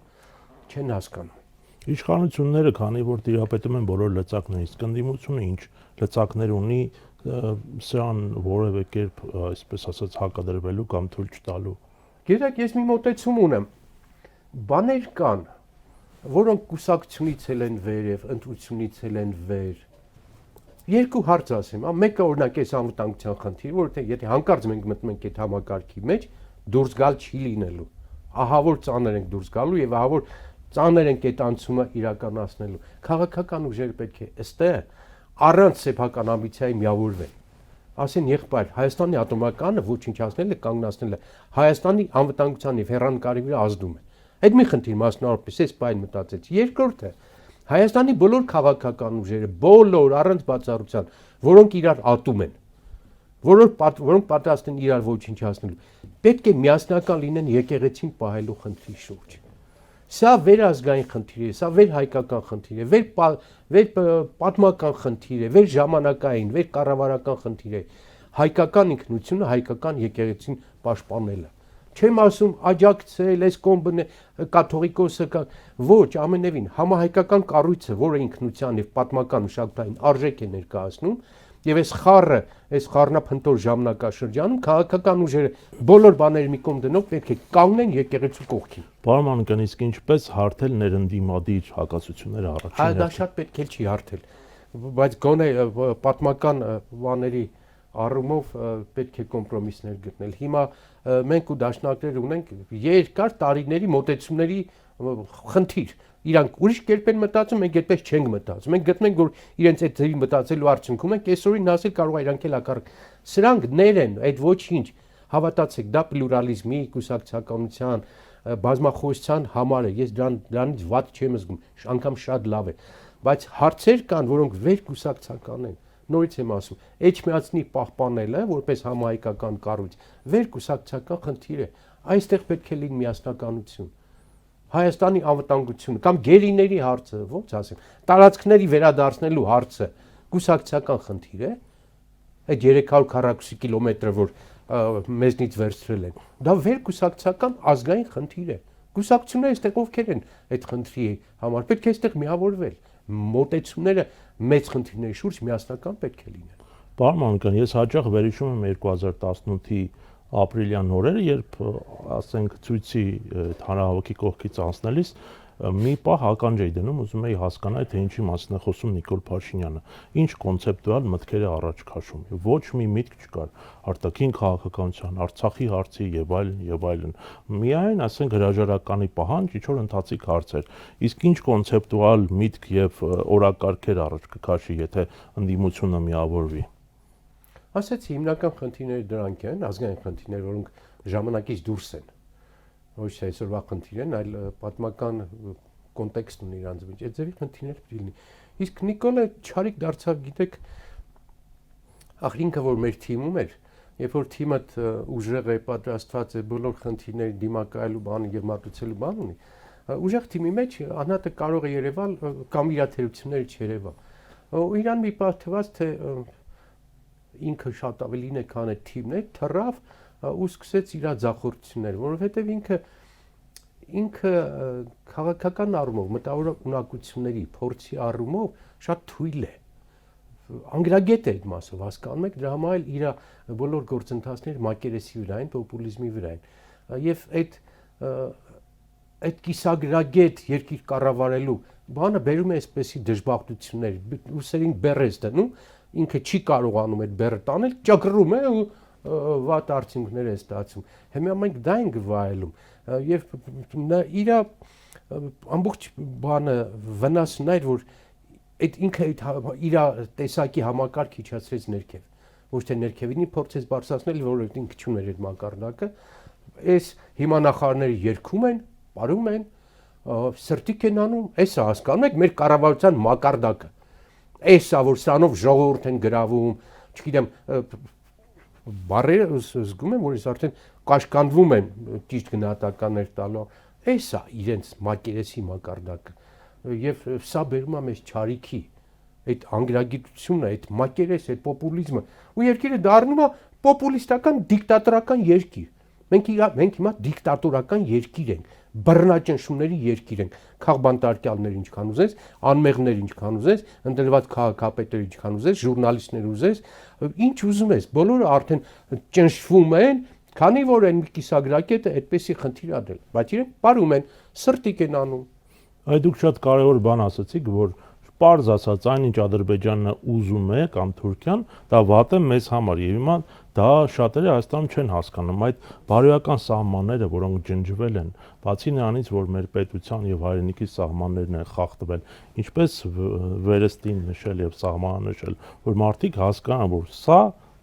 չեն հասկանում։ Իշխանությունները, քանի որ տիրապետում են բոլոր լծակներին, կնդիմությունը ինչ լծակներ ունի, սրան որևէ կերպ, այսպես ասած, հակադրվելու կամ թույլ չտալու։ Գիտեք, ես մի մոտեցում ունեմ։ Բաներ կան, որոնք կուսակցությունից են վեր եւ ընտրությունից են վեր։ Երկու հարց ասեմ, մեկը օրինակ էս անվտանգության խնդիրը, որովհետեւ եթե հանկարծ մենք մտնում ենք այդ համակարգի մեջ, դուրս գալ չի լինելու։ Ահա որ ծանր ենք դուրս գալու եւ ահա որ ծանր ենք այդ անցումը իրականացնելու։ Քաղաքական ուժերը պետք է ըստեղ առանց սեփական ամբիցիայի միավորվեն։ Ասեն եղբայր, Հայաստանի ատոմականը ոչնչացնելը, կանգնացնելը Հայաստանի անվտանգության եւ հեռանկարի վրա ազդում է։ Այդ մի խնդիր մասնավորապես էս բան մտածեց։ Երկրորդը Հայաստանի բոլոր քաղաքական ուժերը, բոլոր առանց բացառության, որոնք իրար ատում են, որոնք պատրաստ են իրար ոչնչացնելու, պետք է միասնական լինեն եկեղեցին պահելու խնդրի շուրջ։ Սա վերազգային խնդիր է, սա վերհայկական խնդիր է, վերպատմական խնդիր է, վերժամանակային, վերկառավարական խնդիր է։ Հայկական ինքնությունը, հայկական եկեղեցին պաշտպանելը։ Չեմ ասում աջակցել, այս կոմբն կաթողիկոսը ոչ, ամենևին համահայկական կառույցը, որը ինքնության եւ պատմական մշակութային արժեք է ներկայացնում, եւ այս խառնափնտոր ժամանակաշրջանում քաղաքական ուժերը բոլոր բաները մի կողմ դնող պետք է կանգնեն եկեղեցու կողքին։ Պարոն Մանուկյան, իսկ ինչպես հարթել ներընդդիմադիր հակասությունները առաջին։ Դա շատ պետք է չի հարթել, բայց գոնե պատմական բաների առումով պետք է կոմպրոմիսներ գտնել։ Հիմա մենք ու դաշնակներ ունենք երկար տարիների մոտեցումների խնդիր։ Իրանք ուրիշ կերպ են մտածում, մենք այդպես չենք մտածում։ Մենք գտնում ենք, որ իրենց այդ ձևի մտածելու արդյունքում ենք այսօրին ասել կարող է իրանք էլ հակառակ։ Սրանք ներ են, այդ ոչինչ։ Հավատացեք, դա պլուրալիզմի, կուսակցականության, բազմախոսության համար է։ Ես դրանից վատ չեմ զգում, անգամ շատ լավ է։ Բայց հարցեր կան, որոնք վերկուսակցական են։ Նորից եմ ասում, Էջմիածնի պահպանելը որպես համահայկական կառույց վերկուսակցական խնդիր է։ Այստեղ պետք է լինի միասնականություն։ Հայաստանի անվտանգությունը կամ գերիների հարցը, ոնց ասեմ, տարածքների վերադարձնելու հարցը կուսակցական խնդիր է։ Այդ 340 կիլոմետրը, որ մեզնից վերցրել են, դա վերկուսակցական ազգային խնդիր է։ Կուսակցությունները այստեղ ովքեր են այդ խնդրի համար, պետք է այստեղ միավորվել։ Մոտեցումները մեծ խնդիրների շուրջ միասնական պետք է լինեն։ Պարոն Մանուկյան, ես հաճախ վերհիշում եմ 2018-ի ապրիլյան օրերը, երբ ասենք ցույցի հանրահավաքի կողքից անցնելիս մի պահ ականջ էի դնում, ուզում էի հասկանալ, թե ինչի մասին է խոսում Նիկոլ Փաշինյանը, ինչ կոնցեպտուալ մտքեր է առաջ քաշում։ Ոչ մի միտք չկար արտաքին քաղաքականության, Արցախի հարցի եւ այլն։ Միայն, ասենք, հրաժարականի պահանջ, ինչ որ ընթացիկ հարցեր։ Իսկ ինչ կոնցեպտուալ միտք եւ օրակարգեր առաջ կքաշի, եթե ընդդիմությունը միավորվի։ Ասեցի, հիմնական խնդիրները դրանք են, ազգային խնդիրներ, որոնք ժամանակից դուրս են։ Ոչ թե այսօրվա խնդիր են, այլ պատմական կոնտեքստ ունի իրանց մեջ։ Այդ ձևի խնդիրներ պետք է լինի։ Իսկ Նիկոլը չարիք դարձավ, գիտեք, ախր ինքը որ մեր թիմում էր, երբ որ թիմը ուժեղ է, պատրաստված է բոլոր խնդիրների դիմակայելու բան եւ մատուցելու բան ունի, ուժեղ թիմի մեջ անհատը կարող է երևալ կամ իր թերությունները չերևա։ Ու իրան մի պահ թվաց, թե ինքը շատ ավելին է, քան այդ թիմն է, թռավ ու սկսեց իր ձախորդությունները, որովհետև ինքը քաղաքական առումով, մտավոր ունակությունների, փորձի առումով շատ թույլ է։ Անգրագետ է այդ մասով, հասկանում եք, դրա համար էլ իր բոլոր գործընթացները մակերեսի վրա են, պոպուլիզմի վրա են։ Եվ այդ կիսագրագետ երկիր կառավարելու բանը բերում է այսպեսի դժբախտություններ, ուսերին բեռ ես դնում, ինքը չի կարողանում այդ բեռը տանել, ճակռում է ու վատ արդյունքներ է ստացում։ Հիմա մենք դա ենք վայելում եւ իր ամբողջ բանը վնասն էր, որ այդ ինքը իր տեսակի համակարգ իջացրեց ներքև, ոչ թե ներքևինի փորձեց բարձրացնել, որովհետեւ ինքը չուներ այդ մակարդակը։ Այս հիմանախարները երգում են, ապարում են, սրտիկ են անում, էսա հասկանում եք մեր կառավարության մակարդակը։ Էսա որ սրանով ժողովուրդ են գրավում, չգիտեմ, բարերը զգում եմ, որ ես արդեն կաշկանդվում եմ ճիշտ գնահատականներ տալու։ Էսա իրենց մակերեսի մակարդակը։ Եվ սա բերում է մեզ չարիքի, այդ անգրագիտությունը, այդ մակերես, այդ պոպուլիզմը, ու երկիրը դառնում է պոպուլիստական դիկտատորական երկիր։ Մենք հիմա դիկտատորական երկիր ենք, բռնաճնշումների երկիր ենք, քաղբանտարկյալներ ինչքան ուզես, անմեղներ ինչքան ուզես, ընդդրված քաղաքապետեր ինչքան ուզես, ժուրնալիստներ ուզես, ինչ ուզում ես, բոլորը արդեն ճնշվում են, քանի որ այն կիսագրակետը այդպեսի խնդիր ադել, բայց իրենք ապարում են, սրտիկ են անում։ Այդ դուք շատ կարևոր բան ասացիք, որ պարզ ասած այնինչ Ադրբեջանը ուզում է կամ Թուրքիան, դա վատ է մեզ համար եւ հիմա դա շատերը Հայաստանում չեն հասկանում այդ բարոյական սահմանները, որոնք ջնջվել են, բացի նրանից, որ մեր պետության եւ հայրենիքի սահմաններն են խախտվել, ինչպես վերստին նշել եւ սահմանը նշել, որ մարդիկ հասկանան, որ սա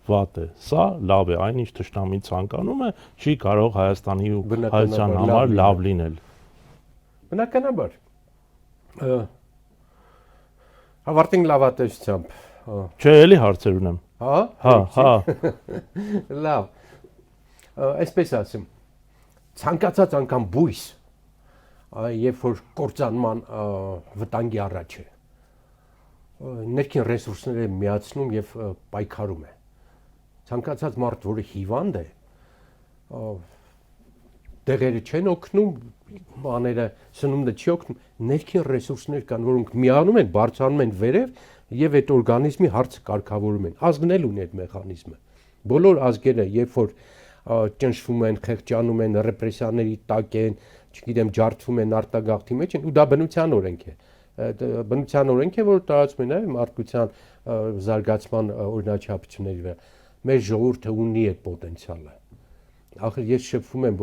վատ է, սա լավ է, այնինչ թշնամին ցանկանում է, չի կարող Հայաստանի ու հայության համար լավ լինել։ Բնականաբար Հավարտենք լավատեսությամբ։ Չէ, էլի հարցեր ունեմ։ Հա։ Լավ։ Այսպես ասեմ, ցանկացած անգամ բույս, երբ որ կործանման վտանգի առաջ է, ներքին ռեսուրսները միացնում եւ պայքարում է։ Ցանկացած մարդ, որը հիվանդ է, դեղերը չեն օգնում, բաները սնունդը չի օգնում, ներքին ռեսուրսներ կան, որոնք միանում են, բարձրանում են վերև եւ այդ օրգանիզմի հարցը կարգավորում են։ Ազգն էլ ունի այդ մեխանիզմը։ Բոլոր ազգերը, երբ որ ճնշվում են, խեղճանում են, ռեպրեսիաների տակ են, չգիտեմ, ջարդվում են արտագաղթի մեջ են, ու դա բնության օրենք է։ Բնության օրենք է, որ տարածում է նաեւ մարդկության զարգացման օրինաչափությունների վրա։ Մեր ժողովուրդը ունի այդ պոտենցիալը։ Ախր ես շփվում եմ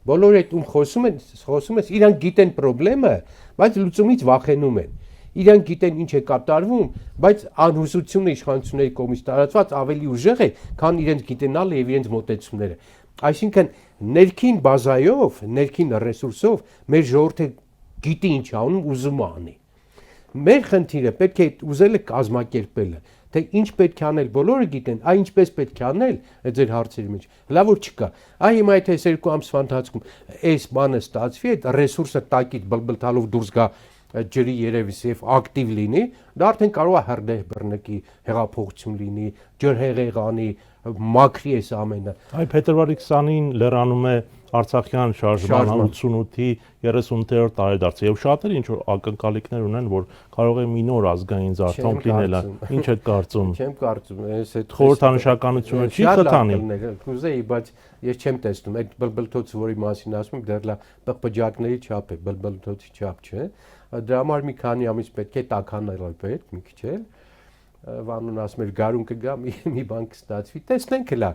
բոլորը այդ ում խոսում ես, իրանք գիտեն խնդրեմը, բայց լուծումից վախենում են։ Իրանք գիտեն ինչ է կատարվում, բայց անհուսությունը իշխանությունների կողմից տարածված ավելի ուժեղ է, քան իրենց գիտենալը եւ իրենց մոտեցումները։ Այսինքն ներքին բազայով, ներքին ռեսուրսով մեր ժողովուրդը գիտի ինչ անում, ուզում է անի։ Մեր խնդիրը պետք է ուզելը կազմակերպելը, թե ինչ պետք է անել, բոլորը գիտեն, ինչպես պետք է անել, այդ ձեր հարցերի մեջ։ Լավ որ չկա։ Հիմա եթե այս 2 ամսվա ընթացքում այս բանը ստացվի, այդ ռեսուրսը տակից բլբլթալով դուրս գա ջրի երևից եւ ակտիվ լինի, դա արդեն կարող է հրդեհ բռնկի, հեղափոխություն լինի, ջրհեղեղանի, մաքրի այս ամենը։ Փետրվարի 20-ին լրանում է Արցախյան շարժման 88-ի 30-րդ տարեդարձը եւ շատերը ինչ որ ակնկալիքներ ունեն, որ կարող է մի նոր ազգային զարթոնք լինել։ Ինչ եք կարծում։ Չեմ կարծում, այս այդ խորհրդանշականությունը չի խթանի։ Կուզեի, բայց ես չեմ տեսնում այդ բլբլթոցը, որի մասին ասում եք, դեռ լա պղպջակների չափ է, բլբլթոցի չափ չէ։ Դրա համար մի քանի ամիս պետք է տաքանել պետք, մի քիչ էլ։ Վանուն ասում էր գարուն կգա, մի բան կստացվի։ Տեսնենք հլա։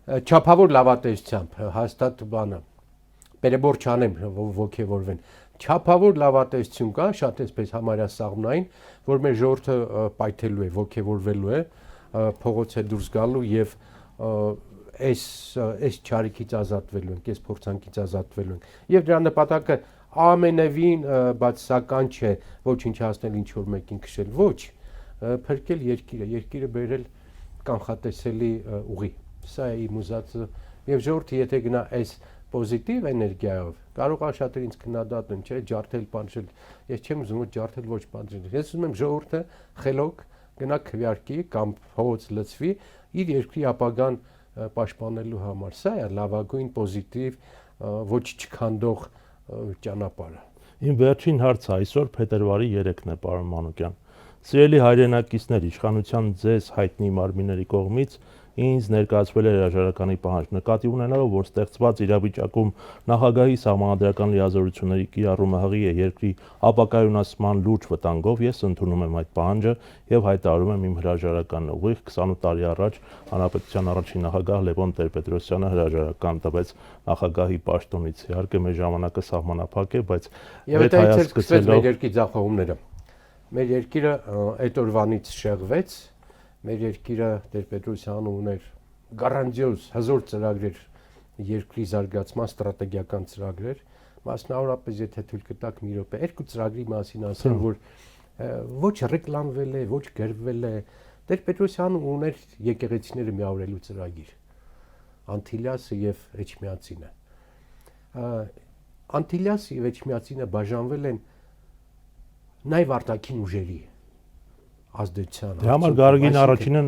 Չափավոր լավատեսությամբ հաստատ բանը Պերեբոր չանեմ ոգևորվեն։ Չափավոր լավատեսություն կա, շատ էսպես համարյա սաղմնային, որ մեր ժողովուրդը պայթելու է, ոգևորվելու է, փողոց է դուրս գալու եւ այս չարիքից ազատվելու ենք, այս փորձանքից ազատվելու ենք։ Եվ դրա նպատակը ամենևին բացասական չէ, ոչինչ հասնել ինչ որ մեկին քշել, ոչ, փրկել երկիրը բերել կանխատեսելի ուղի։ Սա է իմ ուզածը եւ ժողովուրդը եթե գնա այս պոզիտիվ էներգիայով կարող է շատեր ինձ քննադատեն, չէ, ջարդել, բանջել։ Ես չեմ ուզում ոչ ջարդել, ոչ բանջել։ Ես ուզում եմ ժողովուրդը խելոք գնա քվեարկի կամ փողոց լցվի իր երկրի ապագան պաշտպանելու համար։ Սա է լավագույն պոզիտիվ ոչ չքանդող ճանապարհը։ Իմ վերջին հարցը այսօր փետրվարի 3-ն է, պարոն Մանուկյան։ Սիրելի հայրենակիցներ, իշխանության ձեզ հայտնի մարմինների կողմից ինձ ներկայացվել է հրաժարականի պահանջ, նկատի ունենալով, որ ստեղծված իրավիճակում նախագահի սահմանադրական լիազորությունների կիրառումը հղի է երկրի ապակայունացման լուրջ վտանգով, ես ընդունում եմ այդ պահանջը եւ հայտարարում եմ իմ հրաժարականը։ Ուղիղ 28 տարի առաջ հանրապետության առաջին նախագահ Լևոն Տեր-Պետրոսյանը հրաժարական տվեց նախագահի պաշտոնից։ Իհարկե մեր ժամանակը սահմանափակ է, բայց հետ հայացքելով մեր երկրի ձախողումները մեր երկիրը այդ օրվանից շեղվեց, մեր երկիրը Տեր-Պետրոսյանը ուներ գարանտիոզ հզոր ծրագրեր երկրի զարգացման ստրատեգիական ծրագրեր, մասնավորապես եթե թույլ կտաք մի րոպե, երկու ծրագրի մասին ասեմ, որ ոչ ռեկլամվել է, ոչ գրվել է, Տեր-Պետրոսյանը ուներ եկեղեցիները միավորելու ծրագիր, Անտիլիասը եւ Էջմիածինը։ Անտիլիասը եւ Էջմիածինը բաժանվել են նաև արտաքին ուժերի ազդեցության։ Դե համար Գարգին առաջինը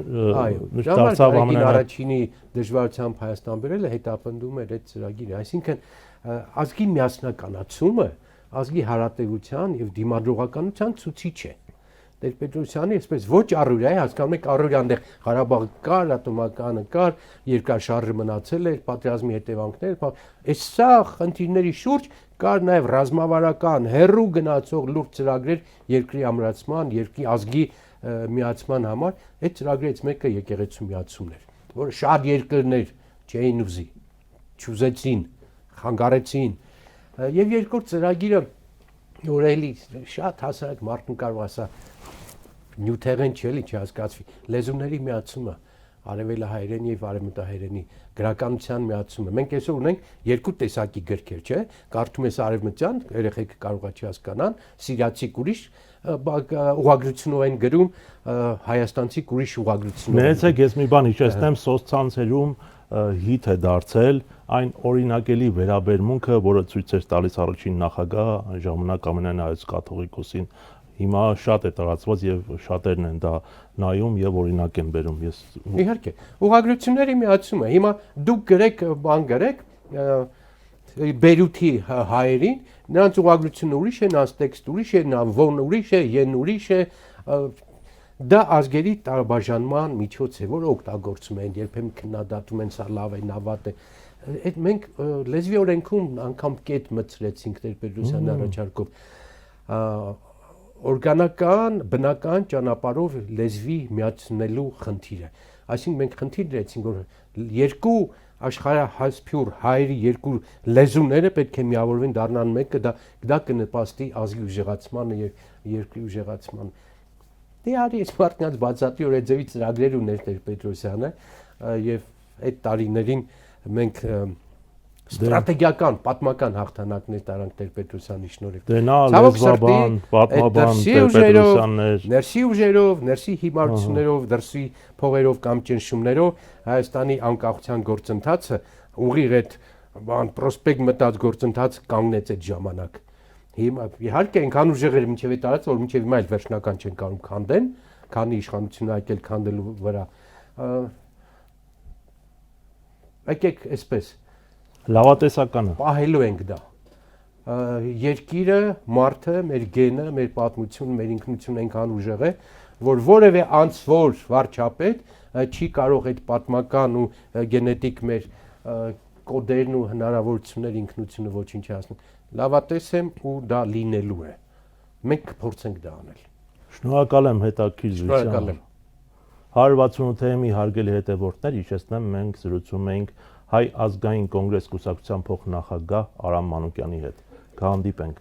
դարձավ առաջինի դժվարությամբ Հայաստան բերելը հետապնդում էր այդ ծրագիրը, այսինքն ազգի միասնականացումը, ազգի հարատեվության եւ դիմադրողականության ցուցիչ է։ Տեր-Պետրոսյանի այսպես ոչ առօրյա է, հասկանում եք առօրյա այնտեղ Ղարաբաղ կար, ատոմականը կար, երկրաշարժը մնացել էր, պատերազմի հետևանքներ, այս սա խնդիրների շուրջ կար նաև ռազմավարական հերրու գնացող լուրջ ծրագրեր երկրի ամրացման, երկրի ազգի միացման համար, այդ ծրագրերից մեկը եկեղեցու միացումն էր, որը շատ երկրներ չէին ուզի, չուզեցին, խանգարեցին, եւ երկրորդ ծրագիրը որ էլի շատ հասարակ մարդն կարող ասա նյութեղեն չէ, էլի չհասկացվի, լեզուների միացումը, արևելահայերենի եւ արևմտահայերենի գրականության միացումը։ Մենք այսօր ունենք երկու տեսակի գրքեր, չէ՞։ Կարդում ես արևմտյան, երեխեքը կարող է չհասկանան, սիրիացիք ուրիշ ուղղագրությունով են գրում, հայաստանցիք ուրիշ ուղղագրությունով։ Ներեցեք, ես մի բան հիշեցնեմ, սոցցանցերում հիթ է դարձել այն օրինակելի վերաբերմունքը, որը ցույց էր տալիս առաջին նախագահ ժամանակ ամենայն հայոց կաթողիկոսին։ Հիմա շատ է տարածված եւ շատերն են դա նայում եւ օրինակ են բերում։ Ես իհարկե ուղղագրությունների միացումը։ Հիմա դուք գրեք, բան գրեք Բեյրութի հայերին, նրանց ուղղագրությունը ուրիշ է, նրանց տեքստ ուրիշ է, նա ոնը ուրիշ է, են ուրիշ է։ Դա ազգերի տարաբաժանման միջոց է, որը օգտագործում են, երբեմն քննադատում են, սա լավ է, նավատ է։ Այդ մենք լեզվի օրենքում անգամ կետ մտցրեցինք Տեր-Պետրոսյանի առաջարկով օրգանական, բնական ճանապարհով լեզվի միացնելու խնդիրը։ Այսինքն մենք խնդիր դրեցինք, որ երկու աշխարհահասփյուր հայերի երկու լեզուները պետք է միավորվեն, դառնան մեկը, դա կնպաստի ազգի ուժեղացմանը եւ երկրի ուժեղացմանը։ Դե արի այս մարդկանց բացատրի, որ այդ ձևի ծրագրեր ուներ Տեր-Պետրոսյանը եւ այդ տարիներին մենք ստրատեգիական, պատմական հաղթանակներ տարանք Տեր-Պետրոսյանի շնորհիվ։ Դե նա լեզվաբան, պատմաբան Տեր-Պետրոսյաններ, ներսի ուժերով, ներսի հիմարություններով, դրսի փողերով կամ ճնշումներով Հայաստանի անկախության գործընթացը ուղիղ այդ բան պրոսպեկտ մտած գործընթացը կանգնեց այդ ժամանակ։ Հիմա իհարկե այնքան ուժեղ էր մինչև այդ տարած, որ մինչև հիմա էլ վերջնական չեն կարող քանդեն, քանի իշխանությունը այլ քանդելու վրա։ Եկեք այսպես լավատեսականը պահելու ենք դա։ Երկիրը, մարդը, մեր գենը, մեր պատմությունը, մեր ինքնությունը այնքան ուժեղ է, որ որևէ անցվոր վարչապետ չի կարող այդ պատմական ու գենետիկ մեր կոդերն ու հնարավորություններ ինքնությունը ոչնչացնել։ Լավատես եմ ու դա լինելու է։ Մենք կփորձենք դա անել։ Շնորհակալ եմ հետաքրքիր զրույցի։ 168-ի հարգելի հետևորդներ, հիշեցնեմ, մենք զրուցում էինք Հայ ազգային կոնգրես կուսակցության փոխնախագահ Արամ Մանուկյանի հետ։ Կհանդիպենք